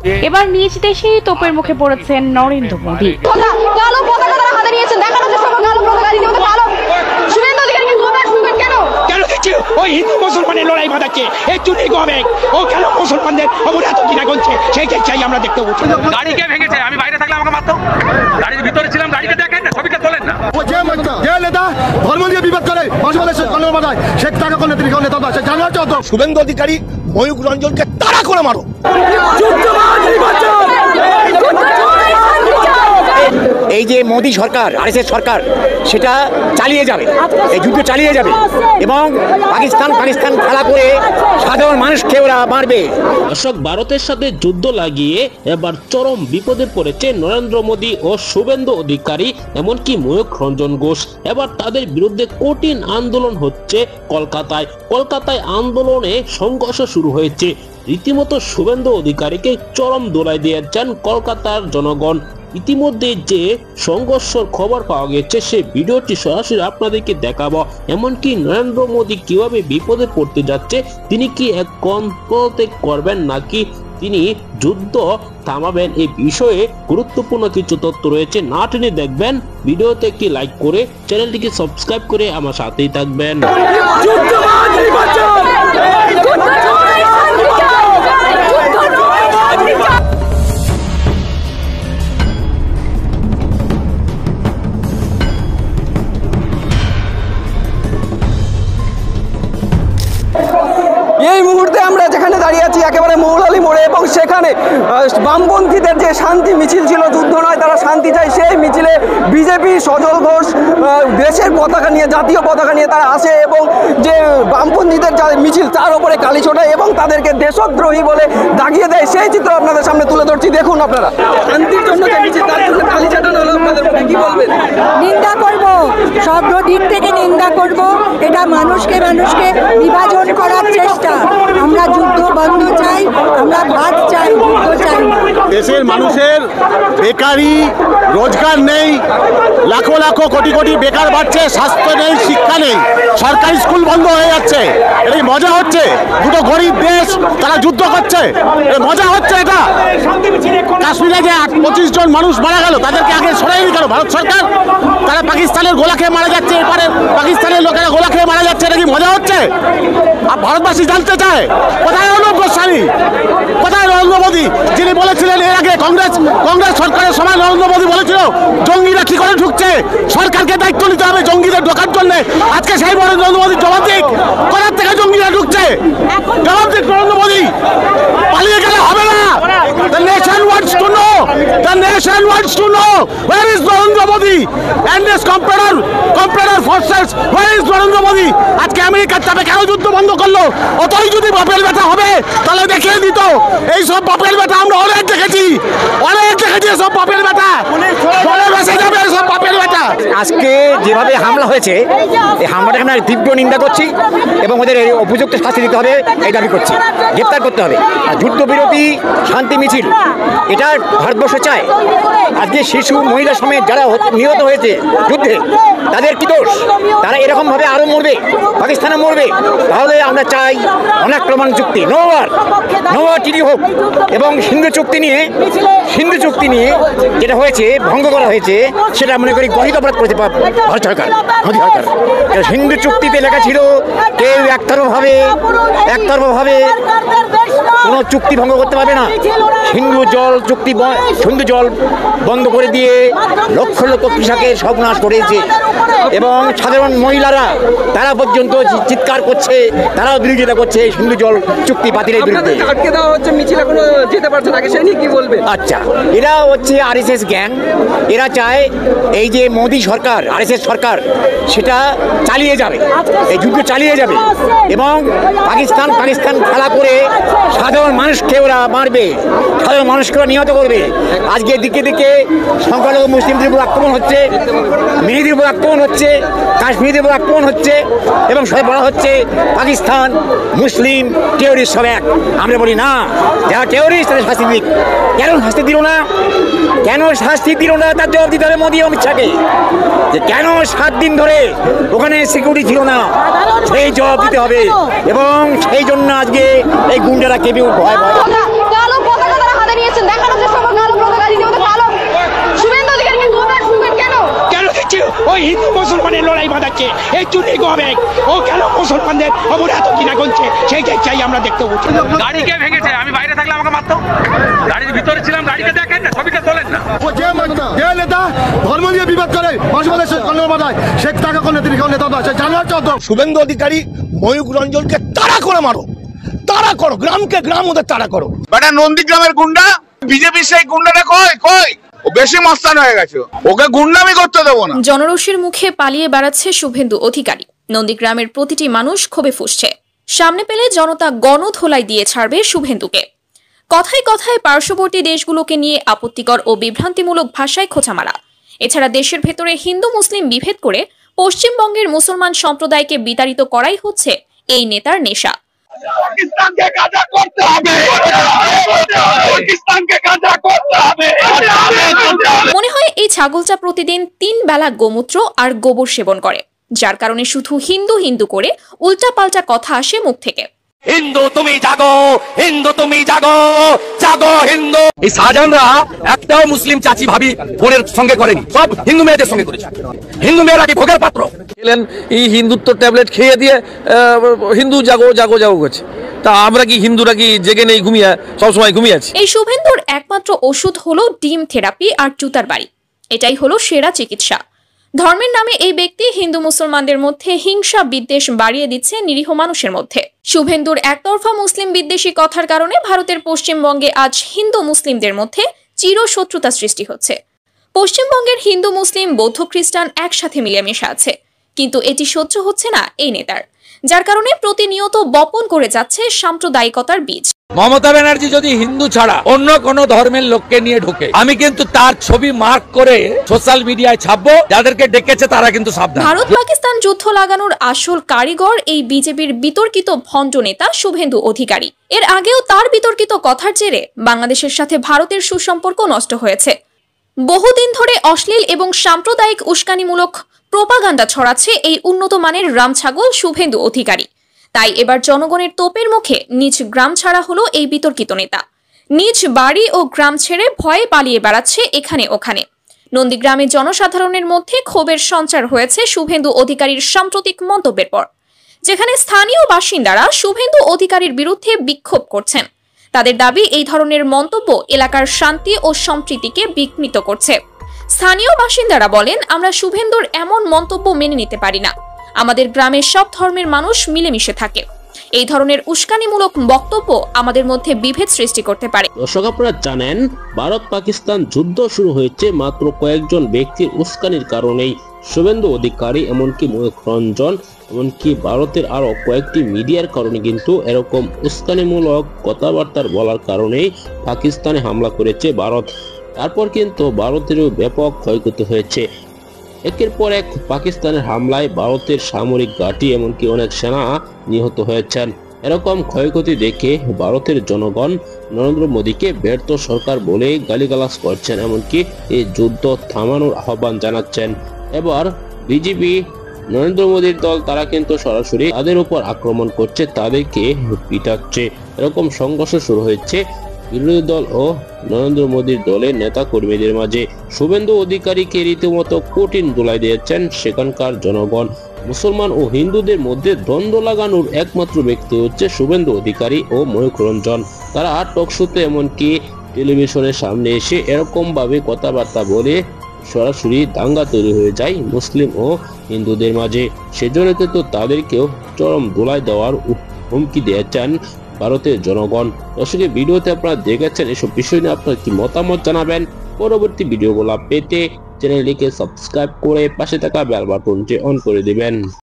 এবার নিজ দেশেই তোপের মুখে পড়েছেন নরেন্দ্র মোদী। কালো পতাকা তারা হাতে নিয়েছেন, দেখানো চেষ্টা করুন কালো পতাকা রীতিমতো কালো। শুভেন্দু অধিকারীকে ক্ষমা শুনবেন কেন? কেন দিচ্ছে ওই হিন্দু মুসলমানের লড়াই বাঁধাচ্ছে একটু নেই গবে ও কেন মুসলমানদের অপরাধ কিনা করছে সেইটাই চাই আমরা দেখতে পাচ্ছি। গাড়িকে ভেঙেছে, আমি বাইরে থাকলে আমাকে মারতো। গাড়ির ভিতরে ছিলাম, গাড়িকে দেখেন না, ছবিটা তোলেন না। যে নেতা ধর্ম নিয়ে বিবাদ করে সে টাকা কোন নেতা আছে জানার জন্য শুভেন্দু অধিকারী ময়ূক রঞ্জনকে তাড়া করে মারো। এই যে মোদী সরকার আরএসএস সরকার সেটা চালিয়ে যাবে, এই যুদ্ধ চালিয়ে যাবে এবং পাকিস্তান খেলা করে সাধারণ মানুষকে ওরা মারবে। দর্শক, ভারতের সাথে যুদ্ধ লাগিয়ে এবার চরম বিপদে পড়েছে নরেন্দ্র মোদী ও শুভেন্দু অধিকারী, এমনকি ময়ূক রঞ্জন ঘোষ। এবার তাদের বিরুদ্ধে কঠিন আন্দোলন হচ্ছে কলকাতায় আন্দোলনে সংঘর্ষ শুরু হয়েছে। রীতিমতো শুভেন্দু অধিকারীকে চরম দোলাই দিয়েছেন কলকাতার জনগণ। ইতিমধ্যে যে সংঘর্ষের খবর পাওয়া গেছে সেই ভিডিওটি সরাসরি আপনাদেরকে দেখাবো। এমনকি নরেন্দ্র মোদী কিভাবে বিপদে পড়তে যাচ্ছে, তিনি কি এখন পদত্যাগ করবেন নাকি তিনি যুদ্ধ থামাবেন, এই বিষয়ে গুরুত্বপূর্ণ কিছু তথ্য রয়েছে। না টেনে দেখবেন, ভিডিওতে একটি লাইক করে চ্যানেলটিকে সাবস্ক্রাইব করে আমার সাথেই থাকবেন। এই মুহূর্তে আমরা যেখানে দাঁড়িয়ে আছি একেবারে মৌলালী মোড়ে, এবং সেখানে বামপন্থীদের যে শান্তি মিছিল ছিল, যুদ্ধ নয় তারা শান্তি চায়, সেই মিছিলে বিজেপি সজল ঘোষ দেশের পতাকা নিয়ে, জাতীয় পতাকা নিয়ে তারা আসে এবং যে বামপন্থীদের যা মিছিল তার উপরে কালি ছোটায় এবং তাদেরকে দেশদ্রোহী বলে দাগিয়ে দেয়, সেই চিত্র আপনাদের সামনে তুলে ধরছি। দেখুন আপনারা, শান্তির জন্য যে মিছিল তার জন্য কালি ছোটানো হলো, আপনাদের কি বলবেন? নিন্দা করব, সব দিক থেকে নিন্দা করব। এটা মানুষকে বিভাজন করার চেষ্টা। আমরা যুদ্ধ বন্ধ চাই, আমরা ভাত চাই, যুদ্ধ চাই না। দেশের মানুষের বেকারি, রোজগার নেই, লাখো লাখো কোটি কোটি বেকার বাড়ছে, স্বাস্থ্য নেই, শিক্ষা নেই, সরকারি স্কুল বন্ধ হয়ে যাচ্ছে। এটা মজা হচ্ছে? দুটো গরিব দেশ তারা যুদ্ধ করছে, মজা হচ্ছে এটা? কাশ্মীরে যে 25 জন মানুষ মারা গেল, তাদেরকে আগে সরাইনি কেন ভারত সরকার? তারা পাকিস্তানের গোলা খেয়ে মারা যাচ্ছে, এবারে পাকিস্তানের লোকেরা গোলা খেয়ে মারা যাচ্ছে, এটা কি মজা হচ্ছে? আর ভারতবাসী জানতে চায় কোথায় অর্ণব গোস্বামী, কোথায় নরেন্দ্র মোদী, যিনি বলেছিলেন এর আগে কংগ্রেস সরকারের সময় নরেন্দ্র মোদী বলেছিল জঙ্গিরা কি করে ঢুকছে, সরকারকে দায়িত্ব নিতে হবে জঙ্গিদের ঢোকার জন্য। আজকে সেই নরেন্দ্র মোদী জবাব দিক, কোথার থেকে জঙ্গিরা ঢুকছে, জবাব দিক নরেন্দ্র মোদী। পালিয়ে গেলে হবে না। The nation wants to know. The nation wants to know where is Narendra Modi and his competitor forces. Where is Narendra Modi? আজকে আমেরিকার চাপে কেন যুদ্ধ বন্ধ করলো? অতই যদি বাপের বেটা হবে তাহলে দেখিয়ে দিত। এই সব বাপের বেটা আমরা অনেক দেখেছি সব বাপের বেটা, বলে বেঁচে যাবে সব বাপের বেটা। আজকে যেভাবে হামলা হয়েছে, এই হামলাটাকে আমরা তীব্র নিন্দা করছি এবং ওদের উপযুক্ত শাস্তি দিতে হবে এই দাবি করছি, গ্রেপ্তার করতে হবে। আর যুদ্ধবিরতি শান্তি মিছিল এটা ভারতবর্ষ চায়। আজকে শিশু মহিলা সমেত যারা নিহত হয়েছে যুদ্ধে, তাদের কি দোষ? তারা এরকমভাবে আরও মরবে, পাকিস্তানে মরবে। তাহলে আমরা চাই অনাক্রমণ চুক্তি, নো ওয়ার ট্রিটি হোক, এবং সিন্ধু চুক্তি নিয়ে যেটা হয়েছে, ভঙ্গ করা হয়েছে, সেটা মনে করি গঠিত অপরাধ করেছে ভারত সরকার, মোদী সরকার। সিন্ধু চুক্তিতে লেখা ছিল কেউ একতরফভাবে কোনো চুক্তি ভঙ্গ করতে পারবে না। সিন্ধু জল বন্ধ করে দিয়ে লক্ষ লক্ষ কৃষকের সর্বনাশ করেছে এবং সাধারণ মহিলারা তারা পর্যন্ত চিৎকার করছে, তারাও বিরোধিতা করছে সিন্ধু জল চুক্তি বাতিলের বিরুদ্ধে। আটকে দেওয়া হচ্ছে, মিছিল এখনো যেতে পারছে না, সে নিয়ে কি বলবেন? আচ্ছা, এরা হচ্ছে আরএসএস গ্যাং। এরা চায় এই যে মোদী সরকার আরএসএস সরকার সেটা চালিয়ে যাবে, এই যুদ্ধ চালিয়ে যাবে এবং পাকিস্তান খেলা করে সাধারণ মানুষকে ওরা মারবে, সাধারণ মানুষকে ওরা নিহত করবে। আজকে দিকে সংখ্যালঘু মুসলিমদের উপর আক্রমণ হচ্ছে, মেয়েদের উপর আক্রমণ হচ্ছে, কাশ্মীরদের উপর আক্রমণ হচ্ছে এবং সবাই বলা হচ্ছে পাকিস্তান মুসলিম টেরোরিস্ট সব এক। আমরা বলি না, যারা টেরোরিস্ট তাদের শাস্তি দিক। কেন শাস্তি দিল না তার জবাব দিতে হবে মোদী অমিত শাহকে, যে কেন 7 দিন ধরে ওখানে সিকিউরিটি ছিল না, সেই জবাব দিতে হবে। এবং সেই জন্য আজকে এই গুন্ডারা কেঁপে ভয় কালো পতাকা তারা হাতে নিয়েছেন, লড়াই বাঁধাচ্ছে, এই চুরি হবে, ও কেন মুসলমানদের অপরাধ কিনা করছে সেইটাই চাই আমরা দেখতে পাচ্ছি। গাড়ি কে ভেঙেছে? আমি বাইরে থাকলে আমাকে মারতো। গাড়ির ভিতরে ছিলাম, গাড়িকে দেখেন না, ছবিটা তোলেন না। যে নেতা ধর্ম নিয়ে বিবাদ করে সে টাকা কোন নেতা শুভেন্দু অধিকারী ময়ূক রঞ্জনকে তাড়া করে মারো, তাড়া করো, গ্রামকে গ্রাম ওদের তাড়া করো। বেটা নন্দীগ্রামের গুন্ডা, বিজেপির সেই গুন্ডাটা কই ও বেশি মস্তান হয়ে গেছে, ওকে গুন্ডামি করতে দেবো না। জনরোষের মুখে পালিয়ে বেড়াচ্ছে শুভেন্দু অধিকারী। নন্দীগ্রামের প্রতিটি মানুষ ক্ষোভে ফুঁসছে। সামনে পেলে জনতা গণধোলাই দিয়ে ছাড়বে শুভেন্দুকে। কথায় কথায় পার্শ্ববর্তী দেশগুলোকে নিয়ে আপত্তিকর ও বিভ্রান্তিমূলক ভাষায় খোঁচা মারা। এছাড়া দেশের ভেতরে হিন্দু মুসলিম বিভেদ করে পশ্চিমবঙ্গের মুসলমান সম্প্রদায়কে বিতাড়িত করাই হচ্ছে এই নেতার নেশা। মনে হয় এই ছাগলটা প্রতিদিন 3 বেলা গোমূত্র আর গোবর সেবন করে, যার কারণে শুধু হিন্দু হিন্দু করে উল্টাপাল্টা কথা আসে মুখ থেকে। হিন্দু তুমি জাগো, হিন্দু তুমি জাগো, জাগো হিন্দু। এই শাহজাহানরা একটাও মুসলিম চাচি ভাবি বোনের সঙ্গে করেনি, সব হিন্দু মেয়েদের সঙ্গে করেছে। হিন্দু মেয়েরা কি ভোগের পাত্র? এই হিন্দুত্ব ট্যাবলেট খেয়ে দিয়ে হিন্দু জাগো জাগো জাগো করছে। তা আমরা কি হিন্দুরা কি জেগে নেই, ঘুমিয়ে সবসময় ঘুমিয়ে আছি? এই শুভেন্দুর একমাত্র ওষুধ হলো ডিম থেরাপি আর জুতার বাড়ি। এটাই হলো সেরা চিকিৎসা। ধর্মের নামে এই ব্যক্তি হিন্দু মুসলমানদের মধ্যে হিংসা বিদ্বেষ বাড়িয়ে দিচ্ছে নিরীহ মানুষের মধ্যে। শুভেন্দুর একতরফা মুসলিম বিদ্বেষী কথার কারণে ভারতের পশ্চিমবঙ্গে আজ হিন্দু মুসলিমদের মধ্যে চিরশত্রুতা সৃষ্টি হচ্ছে। পশ্চিমবঙ্গের হিন্দু মুসলিম বৌদ্ধ খ্রিস্টান একসাথে মিলেমিশে আছে, কিন্তু এটি সহ্য হচ্ছে না এই নেতার, যার কারণে প্রতিনিয়ত বপন করে যাচ্ছে সাম্প্রদায়িকতার বীজ। মমতা ব্যানার্জি যদি হিন্দু ছাড়া অন্য কোন ধর্মের লোককে নিয়ে ঢোকে, আমি কিন্তু তার ছবি মার্ক করে সোশ্যাল মিডিয়ায় ছাপবো, যাদেরকে ডেকেছে তারা কিন্তু সাবধান। ভারত পাকিস্তান যুদ্ধ লাগানোর আসল কারিগর এই বিজেপির বিতর্কিত ভণ্ড নেতা শুভেন্দু অধিকারী। এর আগেও তার বিতর্কিত কথার জেরে বাংলাদেশের সাথে ভারতের সুসম্পর্ক নষ্ট হয়েছে। বহুদিন ধরে অশ্লীল এবং সাম্প্রদায়িক উস্কানিমূলক প্রোপাগান্ডা ছড়াচ্ছে এই উন্নত মানের রামছাগল শুভেন্দু অধিকারী। তাই এবার জনগণের তোপের মুখে নিজ গ্রাম ছাড়া হলো এই বিতর্কিত নেতা। নিজ বাড়ি ও গ্রাম ছেড়ে ভয়ে পালিয়ে বেড়াচ্ছে এখানে ওখানে। নন্দীগ্রামে জনসাধারণের মধ্যে ক্ষোভের সঞ্চার হয়েছে শুভেন্দু অধিকারীর সাম্প্রতিক মন্তব্যের পর, যেখানে স্থানীয় বাসিন্দারা শুভেন্দু অধিকারীর বিরুদ্ধে বিক্ষোভ করছেন। তাদের দাবি, এই ধরনের মন্তব্য এলাকার শান্তি ও সম্প্রীতিকে বিঘ্নিত করছে। স্থানীয় বাসিন্দারা বলেন, আমরা শুভেন্দুর এমন মন্তব্য মেনে নিতে পারি না। আমাদের গ্রামের সব ধর্মের মানুষ মিলেমিশে থাকে। এই ধরনের উস্কানিমূলক বক্তব্য আমাদের মধ্যে বিভেদ সৃষ্টি করতে পারে। দর্শক, আপনারা জানেন ভারত পাকিস্তান যুদ্ধ শুরু হয়েছে মাত্র কয়েকজন ব্যক্তির উস্কানির কারণেই। শুভেন্দু অধিকারী, এমনকি ময়ূক রঞ্জন, এমনকি ভারতের আরো কয়েকটি মিডিয়ার কারণে কিন্তু এরকম উস্কানিমূলক কথাবার্তা বলার কারণেই পাকিস্তানে হামলা করেছে ভারত। তারপর কিন্তু ভারতেরও ব্যাপক ক্ষয়ক্ষতি হয়েছে। একের পর এক পাকিস্তানের হামলায় ভারতের সামরিক ঘাঁটি এমনকি অনেক সেনা নিহত হয়েছেন। এরকম ক্ষয়ক্ষতি দেখে ভারতের জনগণ নরেন্দ্র মোদীকে ব্যর্থ সরকার বলে গালিগালাজ করছেন, এমনকি এই যুদ্ধ থামানোর আহ্বান জানাচ্ছেন। এবার বিজেপি, নরেন্দ্র মোদীর দল, তারা কিন্তু সরাসরি তাদের উপর আক্রমণ করছে, তাদেরকে পিটাচ্ছে। এরকম সংঘর্ষ শুরু হয়েছে বিরোধী দল ও নরেন্দ্র মোদীর দলের নেতা কর্মীদের মাঝে। শুভেন্দু অধিকারীকে রীতিমতো কঠিন দোলাই দিয়েছেন সেখানকার জনগণ। মুসলমান ও হিন্দুদের মধ্যে দ্বন্দ্ব লাগানোর একমাত্র ব্যক্তি হচ্ছে শুভেন্দু অধিকারী ও ময়ূক রঞ্জন। তারা টকশোতে এমনকি টেলিভিশনের সামনে এসে এরকম ভাবে কথাবার্তা বলে সরাসরি দাঙ্গা তৈরি হয়ে যায় মুসলিম ও হিন্দুদের মাঝে। সেজন্য কিন্তু তাদেরকেও চরম দোলাই দেওয়ার হুমকি দিয়েছেন ভারতের জনগণ। দর্শক, ভিডিওতে আপনারা দেখেছেন, এসব বিষয় নিয়ে আপনার কি মতামত জানাবেন। পরবর্তী ভিডিওগুলো পেতে চ্যানেলটিকে সাবস্ক্রাইব করে পাশে থাকা বেল বাটনটি অন করে দিবেন।